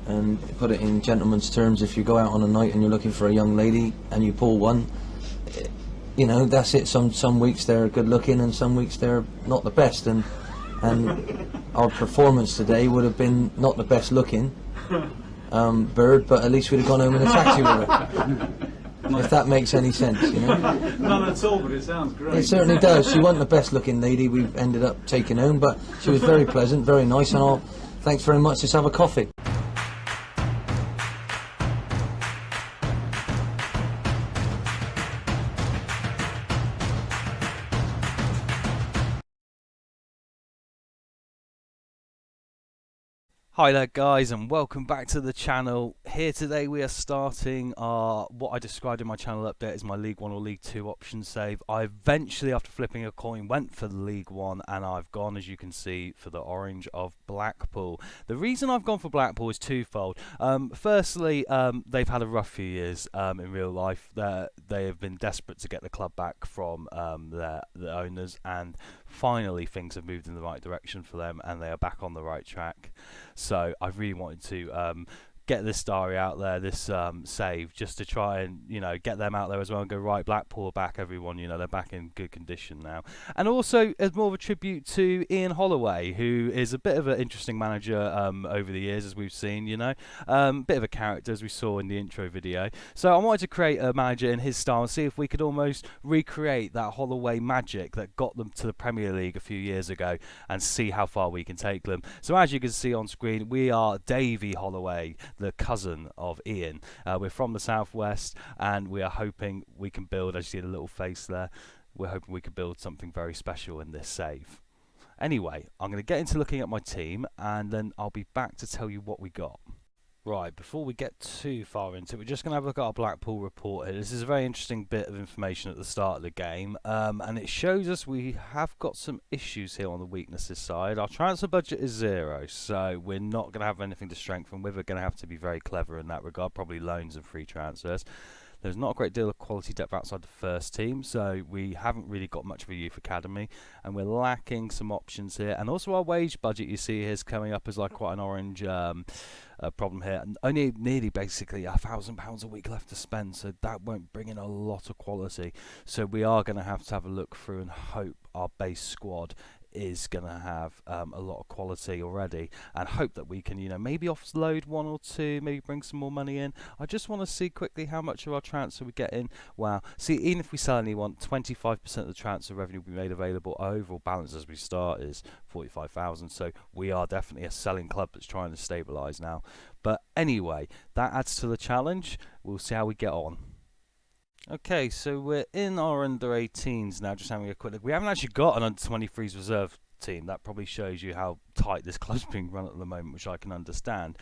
And put it in gentleman's terms, if you go out on a night and you're looking for a young lady and you pull one, you know, that's it. Some weeks they're good looking and some weeks they're not the best, and our performance today would have been not the best looking bird, but at least we'd have gone home in a taxi with her. If that makes any sense, you know. None at all, but it sounds great. It certainly does. She wasn't the best looking lady we ended up taking home, but she was very pleasant, very nice, and thanks very much. Let's have a coffee. Hi there guys, and welcome back to the channel. Here today we are starting our, what I described in my channel update as my League 1 or League 2 option save. I eventually, after flipping a coin, went for the League 1, and I've gone, as you can see, for the Orange of Blackpool. The reason I've gone for Blackpool is twofold. Firstly, they've had a rough few years in real life. They have been desperate to get the club back from the owners, and finally things have moved in the right direction for them and they are back on the right track. So I really wanted to get this story out there, this save, just to try and, you know, get them out there as well and go, right, Blackpool are back, everyone, you know, they're back in good condition now. And also as more of a tribute to Ian Holloway, who is a bit of an interesting manager over the years, as we've seen, you know, bit of a character, as we saw in the intro video. So I wanted to create a manager in his style and see if we could almost recreate that Holloway magic that got them to the Premier League a few years ago and see how far we can take them. So as you can see on screen, we are Davie Holloway, the cousin of Ian. We're from the southwest, and we are hoping we can build, as you see the little face there, we're hoping we can build something very special in this save. Anyway, I'm going to get into looking at my team, and then I'll be back to tell you what we got. Right, before we get too far into it, we're just going to have a look at our Blackpool report here. This is a very interesting bit of information at the start of the game, and it shows us we have got some issues here on the weaknesses side. Our transfer budget is 0, so we're not going to have anything to strengthen with. We're going to have to be very clever in that regard, probably loans and free transfers. There's not a great deal of quality depth outside the first team, so we haven't really got much of a youth academy, and we're lacking some options here. And also our wage budget, you see, here is coming up as like quite an orange problem here, and only nearly basically £1,000 a week left to spend, so that won't bring in a lot of quality. So we are going to have a look through and hope our base squad is going to have a lot of quality already, and hope that we can, you know, maybe offload one or two, maybe bring some more money in. I just want to see quickly how much of our transfer we get in. Wow, see, even if we sell anyone, 25% of the transfer revenue will be made available. Our overall balance as we start is 45,000, so we are definitely a selling club that's trying to stabilise now. But anyway, that adds to the challenge. We'll see how we get on. Okay, so we're in our under-18s now, just having a quick look. We haven't actually got an under-23s reserve team. That probably shows you how tight this club's being run at the moment, which I can understand.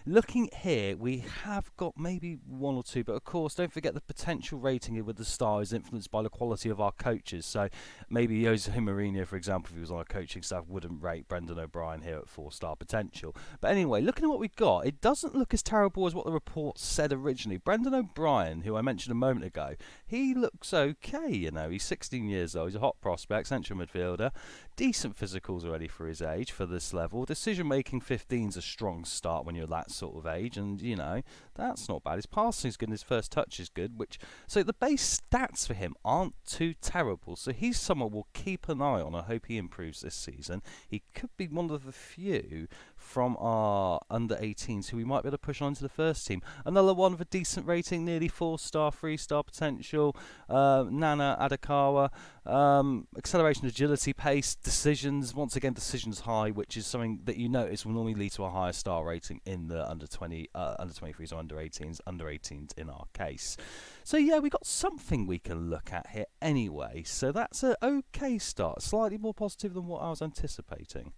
Looking here, we have got maybe one or two, but of course don't forget the potential rating here with the star is influenced by the quality of our coaches. So maybe Jose Mourinho, for example, if he was on our coaching staff, wouldn't rate Brendan O'Brien here at 4-star potential. But anyway, looking at what we've got, it doesn't look as terrible as what the report said originally. Brendan O'Brien, who I mentioned a moment ago, he looks okay, you know. He's 16 years old, he's a hot prospect, central midfielder, decent physicals already for his age, for this level. Decision making 15's a strong start when you're that sort of age, and you know, that's not bad. His passing is good and his first touch is good, so the base stats for him aren't too terrible, so he's someone we'll keep an eye on. I hope he improves this season. He could be one of the few from our under 18s who we might be able to push on to the first team. Another one with a decent rating, nearly 4-star, 3-star potential, Nana Adakawa. Acceleration, agility, pace, decisions, once again decisions high, which is something that you notice will normally lead to a higher star rating in the under 23s or under 18s in our case. So yeah, we got something we can look at here anyway, so that's an okay start, slightly more positive than what I was anticipating.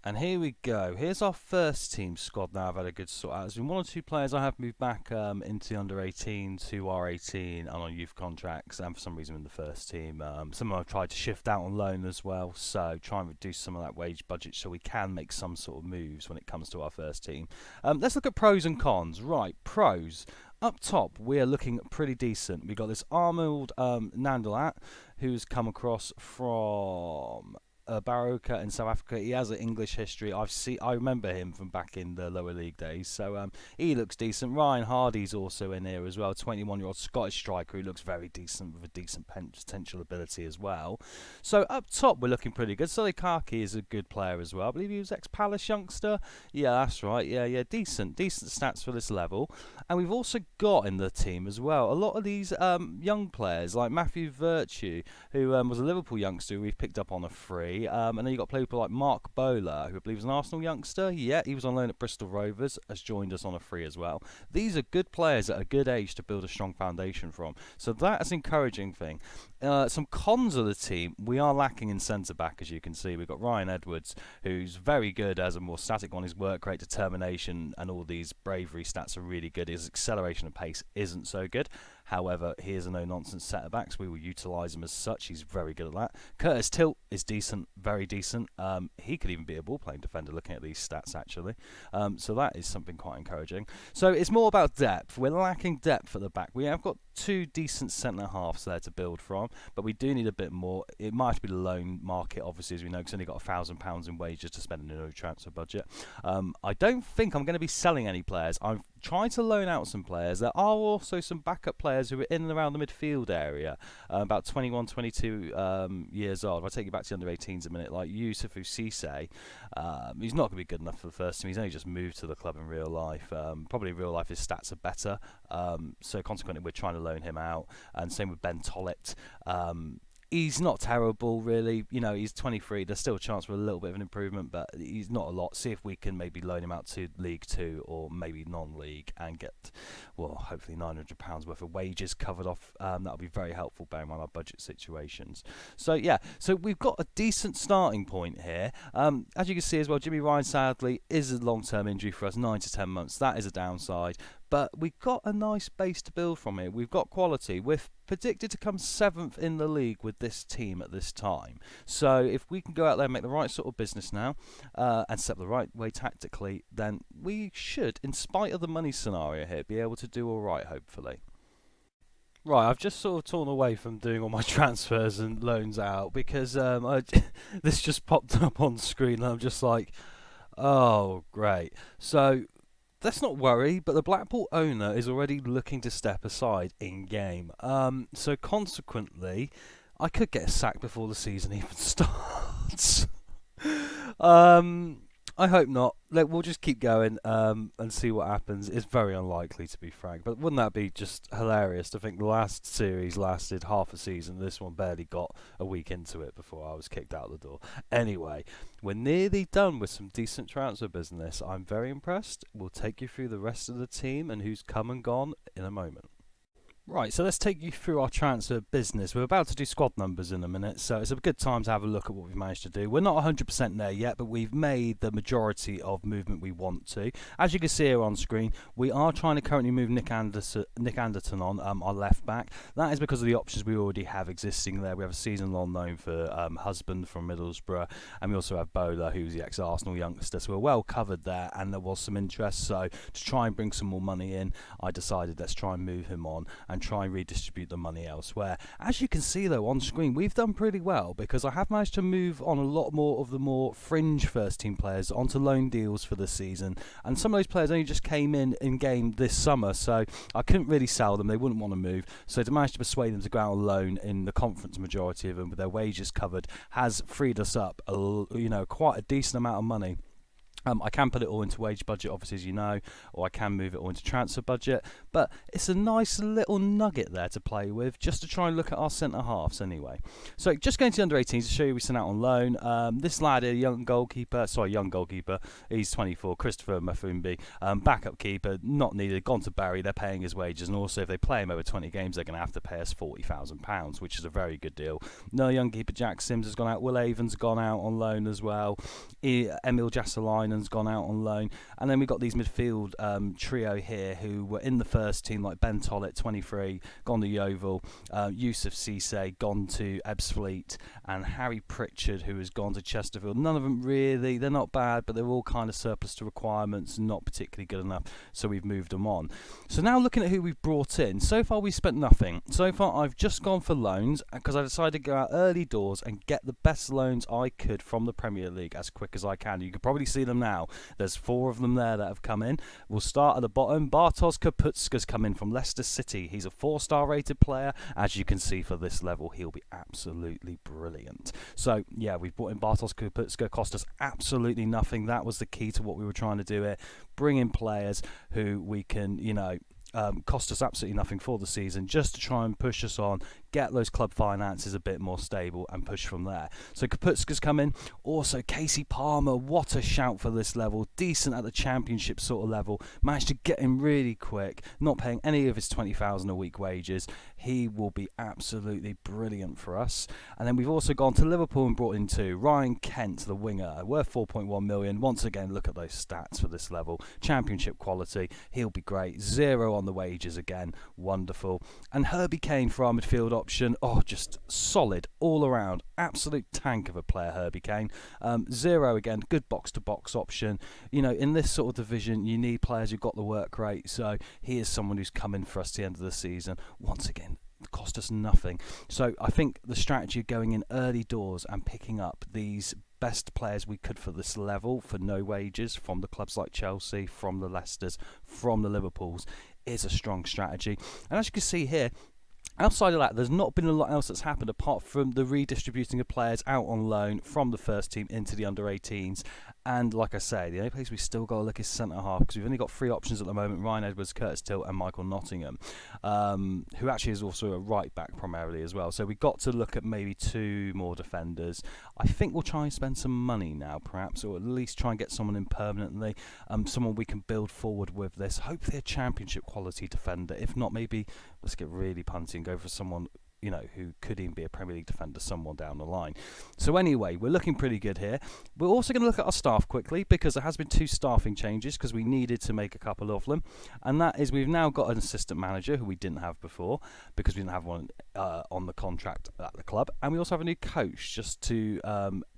And here we go. Here's our first team squad now. I've had a good sort out. There's been one or two players I have moved back into the under 18 to R18 and on youth contracts, and for some reason in the first team. Some of them I've tried to shift out on loan as well, so try and reduce some of that wage budget so we can make some sort of moves when it comes to our first team. Let's look at pros and cons. Right, pros. Up top, we're looking pretty decent. We've got this Arnold Nandalat, who's come across from Baroka in South Africa. He has an English history. I remember him from back in the lower league days. So he looks decent. Ryan Hardy's also in here as well. 21-year-old Scottish striker who looks very decent with a decent potential ability as well. So up top we're looking pretty good. Solikaki is a good player as well. I believe he was ex-Palace youngster. Yeah, that's right. Yeah, decent stats for this level. And we've also got in the team as well a lot of these young players like Matthew Virtue, who was a Liverpool youngster who we've picked up on a free. And then you got people like Mark Bowler, who I believe is an Arsenal youngster. Yeah, he was on loan at Bristol Rovers, has joined us on a free as well. These are good players at a good age to build a strong foundation from. So that's an encouraging thing. Some cons of the team, we are lacking in centre-back, as you can see. We've got Ryan Edwards, who's very good as a more static one. His work rate, determination, and all these bravery stats are really good. His acceleration and pace isn't so good. However, he is a no-nonsense centre-back, so we will utilise him as such. He's very good at that. Curtis Tilt is decent, very decent. He could even be a ball-playing defender looking at these stats, actually. So that is something quite encouraging. So it's more about depth. We're lacking depth at the back. We have got two decent centre-halves there to build from, but we do need a bit more. It might have to be the loan market, obviously, as we know, because only got £1,000 in wages to spend in a no transfer budget. I don't think I'm going to be selling any players. I'm trying to loan out some players. There are also some backup players who are in and around the midfield area, about 21, 22 years old. If I take you back to the under-18s a minute, like Yusufu Cisse, he's not going to be good enough for the first team. He's only just moved to the club in real life. Probably in real life his stats are better, so consequently we're trying to loan him out. And same with Ben Tollett. He's not terrible, really. You know, he's 23. There's still a chance for a little bit of an improvement, but he's not a lot. See if we can maybe loan him out to League Two or maybe non-league and get, well, hopefully £900 worth of wages covered off. That'll be very helpful, bearing in mind our budget situations. So, yeah, so we've got a decent starting point here. As you can see as well, Jimmy Ryan, sadly, is a long-term injury for us, 9 to 10 months. That is a downside. But we've got a nice base to build from here. We've got quality. We're predicted to come 7th in the league with this team at this time. So if we can go out there and make the right sort of business now and set the right way tactically, then we should, in spite of the money scenario here, be able to do all right, hopefully. Right, I've just sort of torn away from doing all my transfers and loans out because this just popped up on screen and I'm just like, oh, great. So let's not worry, but the Blackpool owner is already looking to step aside in-game. So consequently, I could get sacked before the season even starts. I hope not. We'll just keep going and see what happens. It's very unlikely, to be frank. But wouldn't that be just hilarious to think the last series lasted half a season? This one barely got a week into it before I was kicked out the door. Anyway, we're nearly done with some decent transfer business. I'm very impressed. We'll take you through the rest of the team and who's come and gone in a moment. Right, so let's take you through our transfer business. We're about to do squad numbers in a minute, so it's a good time to have a look at what we've managed to do. We're not 100% there yet, but we've made the majority of movement we want to. As you can see here on screen, we are trying to currently move Nick Anderton on, our left back. That is because of the options we already have existing there. We have a season-long loan for Husband from Middlesbrough, and we also have Bowler, who's the ex-Arsenal youngster, so we're well covered there, and there was some interest, so to try and bring some more money in, I decided let's try and move him on and try and redistribute the money elsewhere. As you can see though on screen, we've done pretty well because I have managed to move on a lot more of the more fringe first team players onto loan deals for the season, and some of those players only just came in game this summer, so I couldn't really sell them. They wouldn't want to move, so to manage to persuade them to go out on loan in the conference, majority of them with their wages covered, has freed us up quite a decent amount of money. I can put it all into wage budget, obviously, as you know, or I can move it all into transfer budget. But it's a nice little nugget there to play with, just to try and look at our centre-halves anyway. So just going to the under-18s to show you we sent out on loan. This lad here, young goalkeeper, he's 24, Christopher Mafumbi, backup keeper, not needed, gone to Barry, they're paying his wages, and also if they play him over 20 games, they're going to have to pay us £40,000, which is a very good deal. No young keeper, Jack Sims has gone out, Will Avon's gone out on loan as well, Emil Jasalainen Lennon's gone out on loan. And then we've got these midfield trio here who were in the first team, like Ben Tollett, 23, gone to Yeovil, Yusuf Cisse, gone to Ebbsfleet, and Harry Pritchard, who has gone to Chesterfield. None of them really, they're not bad, but they're all kind of surplus to requirements, not particularly good enough, so we've moved them on. So now looking at who we've brought in, so far we've spent nothing. So far I've just gone for loans, because I decided to go out early doors and get the best loans I could from the Premier League as quick as I can. You can probably see them now. There's 4 of them there that have come in. We'll start at the bottom. Bartosz Kaputska's come in from Leicester City. He's a 4-star rated player. As you can see, for this level, he'll be absolutely brilliant. So, yeah, we've brought in Bartosz Kaputska. Cost us absolutely nothing. That was the key to what we were trying to do here. Bring in players who we can, cost us absolutely nothing for the season, just to try and push us on, get those club finances a bit more stable and push from there. So Kaputska's come in. Also Casey Palmer, what a shout for this level, decent at the championship sort of level, managed to get him really quick, not paying any of his 20,000 a week wages. He will be absolutely brilliant for us. And then we've also gone to Liverpool and brought in 2. Ryan Kent, the winger, worth 4.1 million. Once again, look at those stats for this level, championship quality, he'll be great. 0 on the wages again, wonderful. And Herbie Kane for our midfield option, just solid all around, absolute tank of a player, Herbie Kane. 0 again, good box to box option. In this sort of division you need players who've got the work rate, so he is someone who's coming for us at the end of the season. Once again, cost us nothing. So I think the strategy of going in early doors and picking up these best players we could for this level for no wages from the clubs like Chelsea, from the Leicesters, from the Liverpools, is a strong strategy. And as you can see here, outside of that, there's not been a lot else that's happened apart from the redistributing of players out on loan from the first team into the under-18s. And like I say, the only place we still got to look is centre-half, because we've only got 3 options at the moment: Ryan Edwards, Curtis Tilt and Michael Nottingham, who actually is also a right-back primarily as well. So we've got to look at maybe 2 more defenders. I think we'll try and spend some money now, perhaps, or at least try and get someone in permanently, someone we can build forward with this. Hopefully a championship quality defender. If not, maybe let's get really punty and go for someone who could even be a Premier League defender, someone down the line. So anyway, we're looking pretty good here. We're also going to look at our staff quickly, because there has been 2 staffing changes, because we needed to make a couple of them. And that is, we've now got an assistant manager who we didn't have before, because we didn't have one on the contract at the club. And we also have a new coach, just to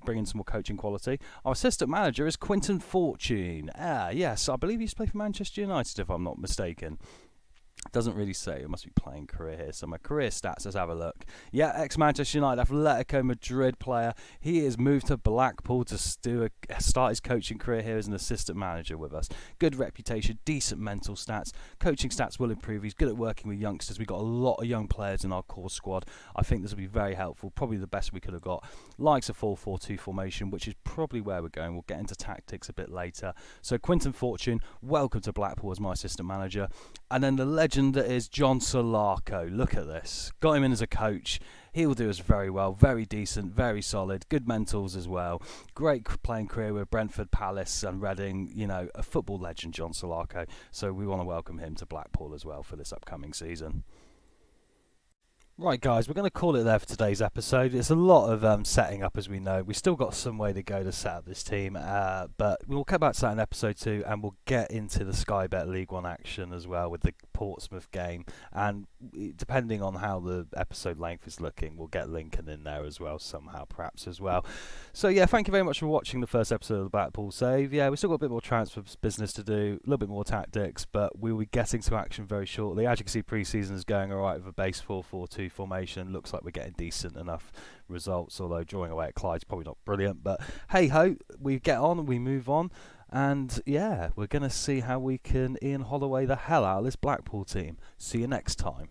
bring in some more coaching quality. Our assistant manager is Quinton Fortune. Yes, I believe he used to play for Manchester United, if I'm not mistaken. Doesn't really say. It must be playing career here. So my career stats, let's have a look. Yeah, ex-Manchester United, Atletico Madrid player. He has moved to Blackpool to start his coaching career here as an assistant manager with us. Good reputation, decent mental stats. Coaching stats will improve. He's good at working with youngsters. We've got a lot of young players in our core squad. I think this will be very helpful. Probably the best we could have got. Likes a 4-4-2 formation, which is probably where we're going. We'll get into tactics a bit later. So Quinton Fortune, welcome to Blackpool as my assistant manager. And then the legend that is John Solarco. Look at this. Got him in as a coach. He will do us very well. Very decent, very solid. Good mentals as well. Great playing career with Brentford, Palace and Reading. A football legend, John Solarco. So we want to welcome him to Blackpool as well for this upcoming season. Right, guys, we're going to call it there for today's episode. It's a lot of setting up, as we know. We've still got some way to go to set up this team, but we'll come back to that in episode 2, and we'll get into the Sky Bet League 1 action as well with the Portsmouth game. And depending on how the episode length is looking, we'll get Lincoln in there as well, somehow, perhaps, as well. So, yeah, thank you very much for watching the first episode of the Blackpool Save. Yeah, we've still got a bit more transfer business to do, a little bit more tactics, but we will be getting to action very shortly. As you can see, pre-season is going all right with a base 4-4-2 formation. Looks like we're getting decent enough results, although drawing away at Clyde's probably not brilliant, but hey ho, we get on, we move on, and yeah, we're going to see how we can Ian Holloway the hell out of this Blackpool team. See you next time.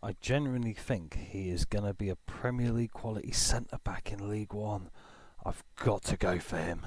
I genuinely think he is going to be a Premier League quality centre back in League 1. I've got to go for him.